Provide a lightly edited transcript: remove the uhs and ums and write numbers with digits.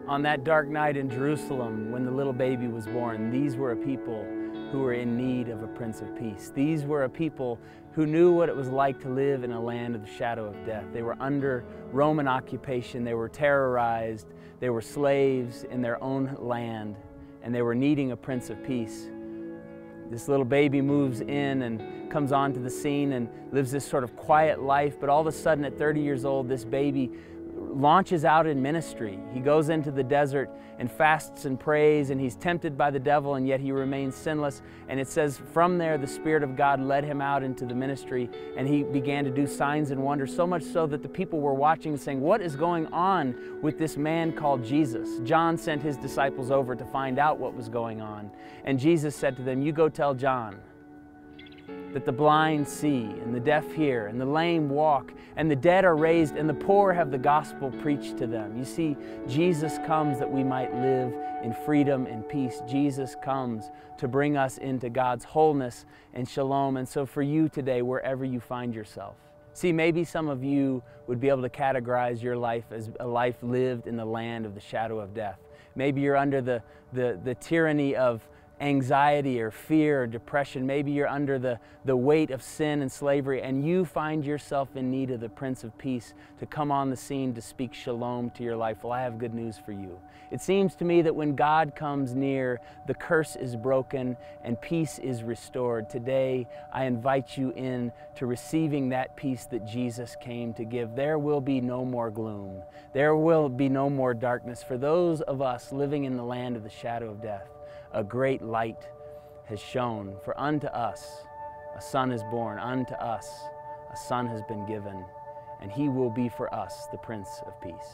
On that dark night in Jerusalem, when the little baby was born, these were a people who were in need of a Prince of Peace. These were a people who knew what it was like to live in a land of the shadow of death. They were under Roman occupation, they were terrorized, they were slaves in their own land, and they were needing a Prince of Peace. This little baby moves in and comes onto the scene and lives this sort of quiet life, but all of a sudden at 30 years old, this baby launches out in ministry. He goes into the desert and fasts and prays, and he's tempted by the devil, and yet he remains sinless. And it says from there the Spirit of God led him out into the ministry, and he began to do signs and wonders, so much so that the people were watching and saying, what is going on with this man called Jesus? John sent his disciples over to find out what was going on, and Jesus said to them, you go tell John that the blind see, and the deaf hear, and the lame walk, and the dead are raised, and the poor have the gospel preached to them. You see, Jesus comes that we might live in freedom and peace. Jesus comes to bring us into God's wholeness and shalom. And so for you today, wherever you find yourself, see, maybe some of you would be able to categorize your life as a life lived in the land of the shadow of death. Maybe you're under the tyranny of anxiety or fear or depression. Maybe you're under the weight of sin and slavery, and you find yourself in need of the Prince of Peace to come on the scene to speak shalom to your life. Well, I have good news for you. It seems to me that when God comes near, the curse is broken and peace is restored. Today, I invite you in to receiving that peace that Jesus came to give. There will be no more gloom. There will be no more darkness. For those of us living in the land of the shadow of death, a great light has shone. For unto us a Son is born, unto us a Son has been given, and he will be for us the Prince of Peace.